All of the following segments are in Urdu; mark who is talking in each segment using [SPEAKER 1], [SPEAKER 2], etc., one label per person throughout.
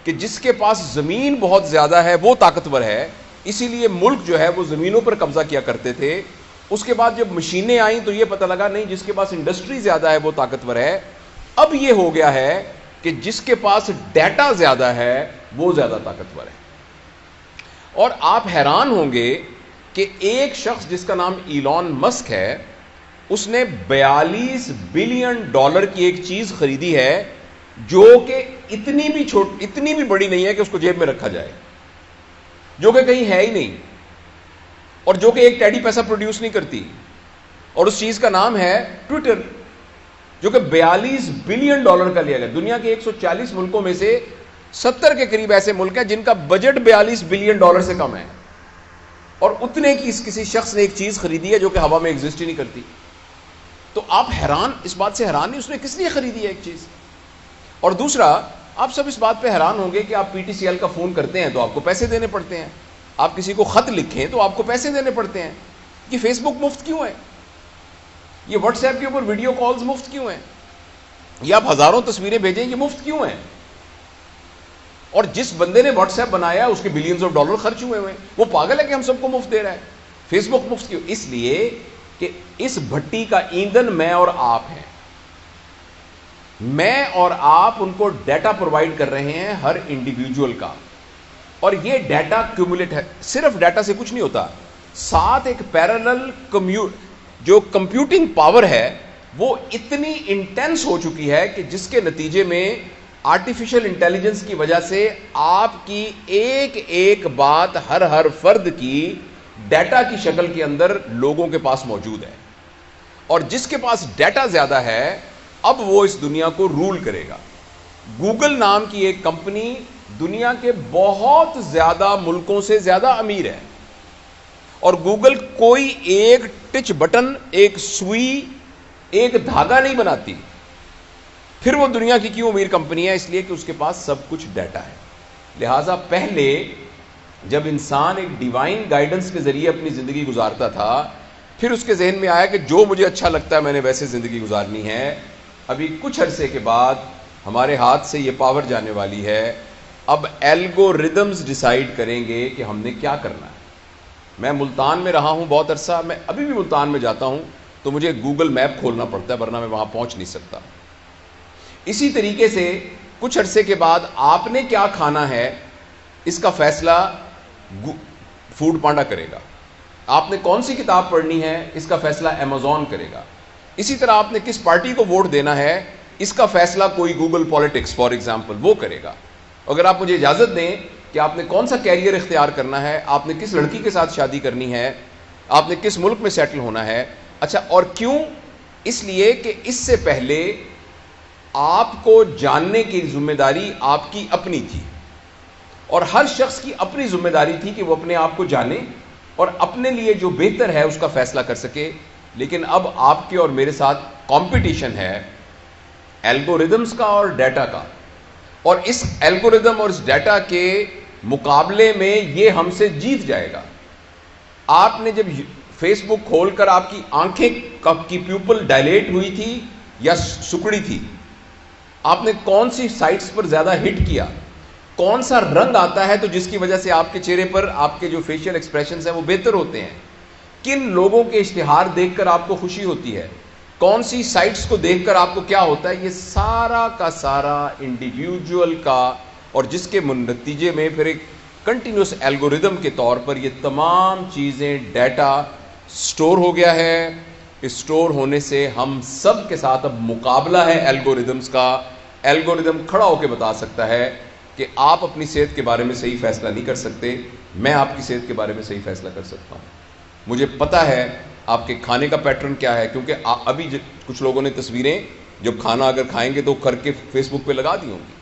[SPEAKER 1] کہ جس کے پاس زمین بہت زیادہ ہے وہ طاقتور ہے، اسی لیے ملک جو ہے وہ زمینوں پر قبضہ کیا کرتے تھے. اس کے بعد جب مشینیں آئیں تو یہ پتہ لگا نہیں، جس کے پاس انڈسٹری زیادہ ہے وہ طاقتور ہے. اب یہ ہو گیا ہے کہ جس کے پاس ڈیٹا زیادہ ہے وہ زیادہ طاقتور ہے. اور آپ حیران ہوں گے کہ ایک شخص جس کا نام ایلون مسک ہے، اس نے $42 بلین کی ایک چیز خریدی ہے جو کہ اتنی بھی بڑی نہیں ہے کہ اس کو جیب میں رکھا جائے، جو کہ کہیں ہے ہی نہیں، اور جو کہ ایک ٹیڈی پیسہ پروڈیوس نہیں کرتی. اور اس چیز کا نام ہے ٹویٹر، جو کہ $42 بلین کا لیا گیا. دنیا کے 140 ملکوں میں سے 70 کے قریب ایسے ملک ہیں جن کا بجٹ $42 بلین سے کم ہے، اور اتنے کی کسی شخص نے ایک چیز خریدی ہے جو کہ ہوا میں ایگزسٹ ہی نہیں کرتی. تو آپ حیران، اس بات سے حیران نہیں اس نے کس لیے خریدی ہے ایک چیز. اور دوسرا، آپ سب اس بات پہ حیران ہوں گے کہ آپ پی ٹی سی ایل کا فون کرتے ہیں تو آپ کو پیسے دینے پڑتے ہیں، آپ کسی کو خط لکھیں تو آپ کو پیسے دینے پڑتے ہیں. یہ فیس بک مفت کیوں ہے؟ یہ واٹس ایپ کے اوپر ویڈیو کالز مفت کیوں ہیں؟ یہ آپ ہزاروں تصویریں بھیجیں، یہ مفت کیوں ہیں؟ اور جس بندے نے واٹس ایپ بنایا اس کے بلینز آف ڈالر خرچ ہوئے ہیں، وہ پاگل ہے کہ ہم سب کو مفت دے رہا ہے. فیس بک مفت کیوں؟ اس لیے کہ اس بھٹی کا ایندھن میں اور آپ ہیں. میں اور آپ ان کو ڈیٹا پرووائڈ کر رہے ہیں، ہر انڈیویجول کا. اور یہ ڈیٹا کیومولیٹ ہے. صرف ڈیٹا سے کچھ نہیں ہوتا، ساتھ ایک پیرالل جو کمپیوٹنگ پاور ہے وہ اتنی انٹینس ہو چکی ہے کہ جس کے نتیجے میں آرٹیفیشل انٹیلیجنس کی وجہ سے آپ کی ایک بات ہر فرد کی ڈیٹا کی شکل کے اندر لوگوں کے پاس موجود ہے. اور جس کے پاس ڈیٹا زیادہ ہے اب وہ اس دنیا کو رول کرے گا. گوگل نام کی ایک کمپنی دنیا کے بہت زیادہ ملکوں سے زیادہ امیر ہے، اور گوگل کوئی ایک ٹچ بٹن، ایک سوئی، ایک دھاگا نہیں بناتی. پھر وہ دنیا کی کیوں امیر کمپنی ہے؟ اس لیے کہ اس کے پاس سب کچھ ڈیٹا ہے. لہٰذا پہلے جب انسان ایک ڈیوائن گائیڈنس کے ذریعے اپنی زندگی گزارتا تھا، پھر اس کے ذہن میں آیا کہ جو مجھے اچھا لگتا ہے میں نے ویسے زندگی گزارنی ہے. ابھی کچھ عرصے کے بعد ہمارے ہاتھ سے یہ پاور جانے والی ہے. اب الگوریدمز ڈیسائیڈ کریں گے کہ ہم نے کیا کرنا ہے. میں ملتان میں رہا ہوں بہت عرصہ، میں ابھی بھی ملتان میں جاتا ہوں تو مجھے گوگل میپ کھولنا پڑتا ہے، ورنہ میں وہاں پہنچ نہیں سکتا. اسی طریقے سے کچھ عرصے کے بعد آپ نے کیا کھانا ہے اس کا فیصلہ فوڈ پانڈا کرے گا. آپ نے کون سی کتاب پڑھنی ہے اس کا فیصلہ امیزون کرے گا. اسی طرح آپ نے کس پارٹی کو ووٹ دینا ہے اس کا فیصلہ کوئی گوگل پالیٹکس فار ایگزامپل وہ کرے گا. اگر آپ مجھے اجازت دیں کہ آپ نے کون سا کیریئر اختیار کرنا ہے، آپ نے کس لڑکی کے ساتھ شادی کرنی ہے، آپ نے کس ملک میں سیٹل ہونا ہے. اچھا، اور کیوں؟ اس لیے کہ اس سے پہلے آپ کو جاننے کی ذمہ داری آپ کی اپنی تھی، اور ہر شخص کی اپنی ذمہ داری تھی کہ وہ اپنے آپ کو جانے اور اپنے لیے جو بہتر ہے اس کا فیصلہ کر سکے. لیکن اب آپ کے اور میرے ساتھ کمپٹیشن ہے الگوریدمز کا اور ڈیٹا کا، اور اس الگوریدم اور اس ڈیٹا کے مقابلے میں یہ ہم سے جیت جائے گا. آپ نے جب فیس بک کھول کر آپ کی آنکھیں کی پیوپل ڈائلیٹ ہوئی تھی یا سکڑی تھی، آپ نے کون سی سائٹس پر زیادہ ہٹ کیا، کون سا رنگ آتا ہے تو جس کی وجہ سے آپ کے چہرے پر آپ کے جو فیشل ایکسپریشنز ہیں وہ بہتر ہوتے ہیں، کن لوگوں کے اشتہار دیکھ کر آپ کو خوشی ہوتی ہے، کون سی سائٹس کو دیکھ کر آپ کو کیا ہوتا ہے، یہ سارا کا سارا انڈیویجول کا، اور جس کے نتیجے میں پھر ایک کنٹینیوس الگوریدم کے طور پر یہ تمام چیزیں ڈیٹا سٹور ہو گیا ہے. سٹور ہونے سے ہم سب کے ساتھ اب مقابلہ ہے الگوریدمز کا. الگوریدم کھڑا ہو کے بتا سکتا ہے کہ آپ اپنی صحت کے بارے میں صحیح فیصلہ نہیں کر سکتے، میں آپ کی صحت کے بارے میں صحیح فیصلہ کر سکتا ہوں. مجھے پتا ہے آپ کے کھانے کا پیٹرن کیا ہے، کیونکہ ابھی کچھ لوگوں نے تصویریں جب کھانا اگر کھائیں گے تو کر کے فیس بک پہ لگا دی ہوں گی.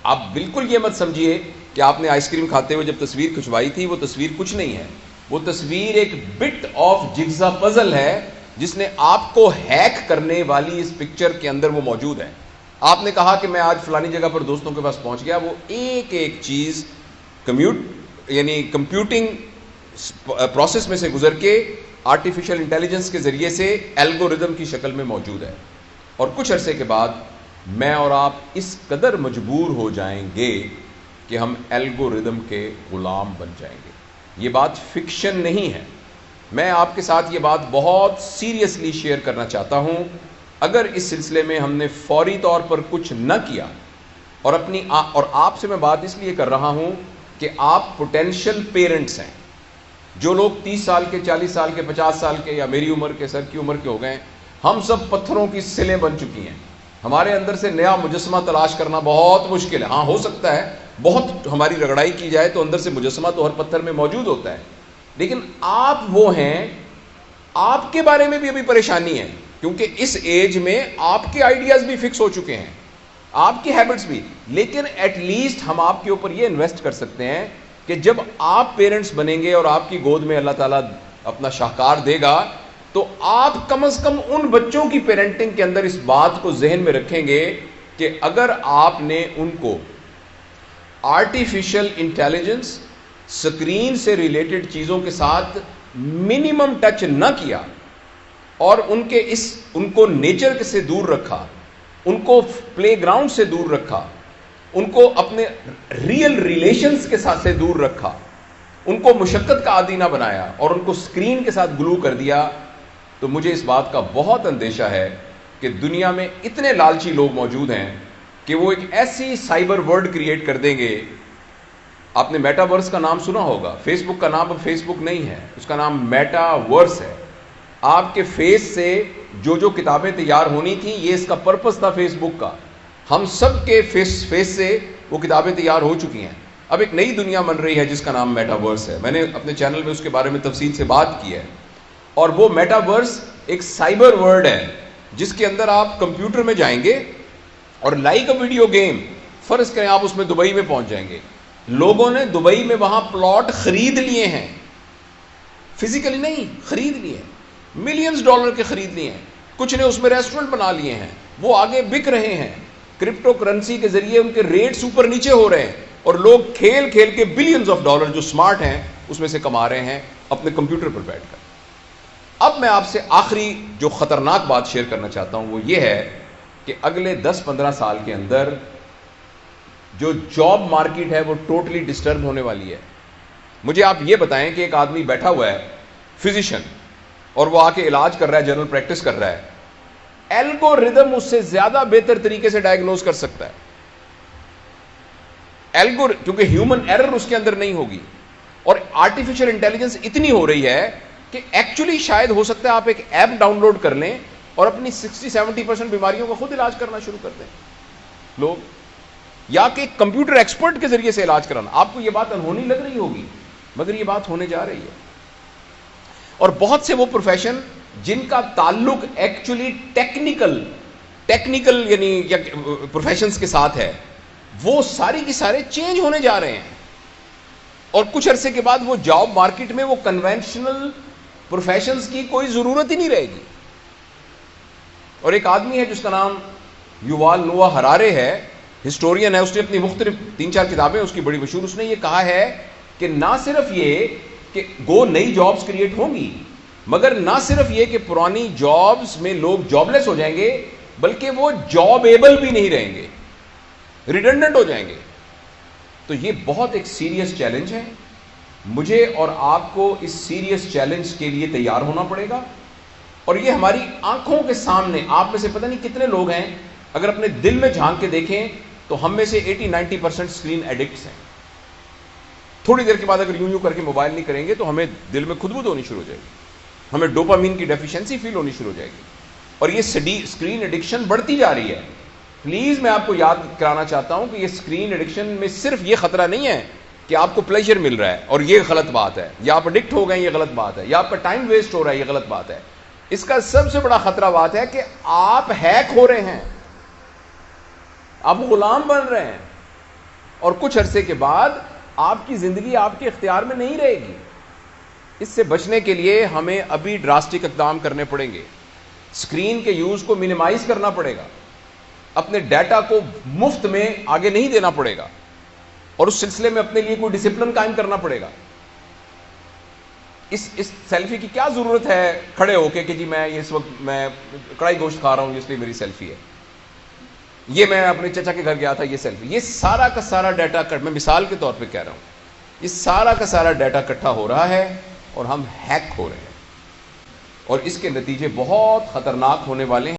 [SPEAKER 1] آپ بالکل یہ مت سمجھیے کہ آپ نے آئس کریم کھاتے ہوئے جب تصویر کھنچوائی تھی وہ تصویر کچھ نہیں ہے، وہ تصویر ایک بٹ آف جگزا پزل ہے جس نے آپ کو ہیک کرنے والی اس پکچر کے اندر وہ موجود ہے. آپ نے کہا کہ میں آج فلانی جگہ پر دوستوں کے پاس پہنچ گیا، وہ ایک ایک چیز کمپیوٹنگ پروسیس میں سے گزر کے آرٹیفیشل انٹیلیجنس کے ذریعے سے الگوریدم کی شکل میں موجود ہے. اور کچھ عرصے کے بعد میں اور آپ اس قدر مجبور ہو جائیں گے کہ ہم الگوریدم کے غلام بن جائیں گے. یہ بات فکشن نہیں ہے. میں آپ کے ساتھ یہ بات بہت سیریسلی شیئر کرنا چاہتا ہوں. اگر اس سلسلے میں ہم نے فوری طور پر کچھ نہ کیا اور آپ سے میں بات اس لیے کر رہا ہوں کہ آپ پوٹینشیل پیرنٹس ہیں. جو لوگ 30 سال کے، 40 سال کے، 50 سال کے یا میری عمر کے، سر کی عمر کے ہو گئے ہیں، ہم سب پتھروں کی سلیں بن چکی ہیں. ہمارے اندر سے نیا مجسمہ تلاش کرنا بہت مشکل ہے. ہاں ہو سکتا ہے بہت ہماری رگڑائی کی جائے تو اندر سے مجسمہ تو ہر پتھر میں موجود ہوتا ہے، لیکن آپ وہ ہیں، آپ کے بارے میں بھی ابھی پریشانی ہے کیونکہ اس ایج میں آپ کے آئیڈیاز بھی فکس ہو چکے ہیں، آپ کی ہیبٹس بھی. لیکن ایٹ لیسٹ ہم آپ کے اوپر یہ انویسٹ کر سکتے ہیں کہ جب آپ پیرنٹس بنیں گے اور آپ کی گود میں اللہ تعالیٰ اپنا شاہکار دے گا تو آپ کم از کم ان بچوں کی پیرنٹنگ کے اندر اس بات کو ذہن میں رکھیں گے کہ اگر آپ نے ان کو آرٹیفیشل انٹیلیجنس، سکرین سے ریلیٹڈ چیزوں کے ساتھ منیمم ٹچ نہ کیا اور ان کو نیچر سے دور رکھا، ان کو پلے گراؤنڈ سے دور رکھا، ان کو اپنے ریئل ریلیشنز کے ساتھ سے دور رکھا، ان کو مشقت کا عادی نہ بنایا اور ان کو سکرین کے ساتھ گلو کر دیا، تو مجھے اس بات کا بہت اندیشہ ہے کہ دنیا میں اتنے لالچی لوگ موجود ہیں کہ وہ ایک ایسی سائبر ورلڈ کریٹ کر دیں گے. آپ نے میٹا ورس کا نام سنا ہوگا. فیس بک کا نام اب فیس بک نہیں ہے، اس کا نام میٹا ورس ہے. آپ کے فیس سے جو کتابیں تیار ہونی تھیں، یہ اس کا پرپس تھا فیس بک کا. ہم سب کے فیس سے وہ کتابیں تیار ہو چکی ہیں. اب ایک نئی دنیا بن رہی ہے جس کا نام میٹا ورس ہے. میں نے اپنے چینل میں اس کے بارے میں تفصیل سے بات کی ہے. اور وہ میٹا ورس ایک سائبر ورلڈ ہے جس کے اندر آپ کمپیوٹر میں جائیں گے اور لائک اے ویڈیو گیم، فرض کریں آپ اس میں دبئی میں پہنچ جائیں گے. لوگوں نے دبئی میں وہاں پلاٹ خرید لیے ہیں، فزیکلی نہیں، خرید لیے ہیں، ملینز ڈالر کے خرید لیے ہیں. کچھ نے اس میں ریسٹورنٹ بنا لیے ہیں، وہ آگے بک رہے ہیں. کرپٹو کرنسی کے ذریعے ان کے ریٹس اوپر نیچے ہو رہے ہیں اور لوگ کھیل کے بلینز آف ڈالر جو سمارٹ ہیں اس میں سے کما رہے ہیں اپنے کمپیوٹر پر بیٹھ کر. اب میں آپ سے آخری جو خطرناک بات شیئر کرنا چاہتا ہوں وہ یہ ہے کہ اگلے 10-15 سال کے اندر جو جاب مارکیٹ ہے وہ ٹوٹلی ڈسٹرب ہونے والی ہے. مجھے آپ یہ بتائیں کہ ایک آدمی بیٹھا ہوا ہے فزیشین اور وہ آ کے علاج کر رہا ہے، جنرل پریکٹس کر رہا ہے، الگوریدم اس سے زیادہ بہتر طریقے سے ڈائگنوز کر سکتا ہے. کیونکہ ہیومن ایرر اس کے اندر نہیں ہوگی اور آرٹیفیشل انٹیلیجنس اتنی ہو رہی ہے کہ ایکچولی شاید ہو سکتا ہے آپ ایک ایپ ڈاؤن لوڈ کر لیں اور اپنی 60-70% بیماریوں کا خود علاج کرنا شروع کر دیں لوگ، یا کہ کمپیوٹر ایکسپرٹ کے ذریعے سے علاج کرانا. آپ کو یہ بات انہونی لگ رہی ہوگی مگر یہ بات ہونے جا رہی ہے. اور بہت سے وہ پروفیشن جن کا تعلق ایکچولی ٹیکنیکل یعنی پروفیشنز کے ساتھ ہے، وہ ساری کی سارے چینج ہونے جا رہے ہیں اور کچھ عرصے کے بعد وہ جاب مارکیٹ میں وہ کنونشنل پروفیشنز کی کوئی ضرورت ہی نہیں رہے گی. اور ایک آدمی ہے جس کا نام یووال نووا ہرارے ہے، ہسٹورین ہے، اس نے اپنی مختلف 3-4 کتابیں اس کی بڑی مشہور. اس نے یہ کہا ہے کہ نہ صرف یہ کہ نئی جابز کریٹ ہوں گی، مگر نہ صرف یہ کہ پرانی جابز میں لوگ جاب لیس ہو جائیں گے بلکہ وہ جاب ایبل بھی نہیں رہیں گے، ریڈنڈنٹ ہو جائیں گے. تو یہ بہت ایک سیریس چیلنج ہے. مجھے اور آپ کو اس سیریس چیلنج کے لیے تیار ہونا پڑے گا اور یہ ہماری آنکھوں کے سامنے. آپ میں سے پتہ نہیں کتنے لوگ ہیں اگر اپنے دل میں جھانک کے دیکھیں تو ہم میں سے 80-90% اسکرین ایڈکٹس ہیں. تھوڑی دیر کے بعد اگر یوں کر کے موبائل نہیں کریں گے تو ہمیں دل میں خودبود ہونی شروع ہو جائے گی، ہمیں ڈوپامین کی ڈیفیشنسی فیل ہونی شروع ہو جائے گی اور یہ اسکرین ایڈکشن بڑھتی جا رہی ہے. پلیز میں آپ کو یاد کرانا چاہتا ہوں کہ یہ اسکرین ایڈکشن میں صرف یہ خطرہ نہیں ہے کہ آپ کو پلیجر مل رہا ہے اور یہ غلط بات ہے، یا آپ ایڈکٹ ہو گئے یہ غلط بات ہے، یا آپ کا ٹائم ویسٹ ہو رہا ہے یہ غلط بات ہے. اس کا سب سے بڑا خطرہ بات ہے کہ آپ ہیک ہو رہے ہیں، آپ غلام بن رہے ہیں اور کچھ عرصے کے بعد آپ کی زندگی آپ کے اختیار میں نہیں رہے گی. اس سے بچنے کے لیے ہمیں ابھی ڈراسٹک اقدام کرنے پڑیں گے. اسکرین کے یوز کو منیمائز کرنا پڑے گا، اپنے ڈیٹا کو مفت میں آگے نہیں دینا پڑے گا اور اس سلسلے میں اپنے لیے کوئی ڈسپلن قائم کرنا پڑے گا. اس سیلفی کی کیا ضرورت ہے کھڑے ہو کے کہ جی میں اس وقت میں کڑائی گوشت کھا رہا ہوں اس لیے میری سیلفی ہے. یہ میں اپنے چچا کے گھر گیا تھا، یہ سیلفی، یہ سارا کا سارا ڈیٹا میں مثال کے طور پہ کہہ رہا ہوں، یہ سارا کا سارا ڈیٹا اکٹھا ہو رہا ہے اور ہم ہیک ہو رہے ہیں، اور اس کے نتیجے بہت خطرناک ہونے والے ہیں۔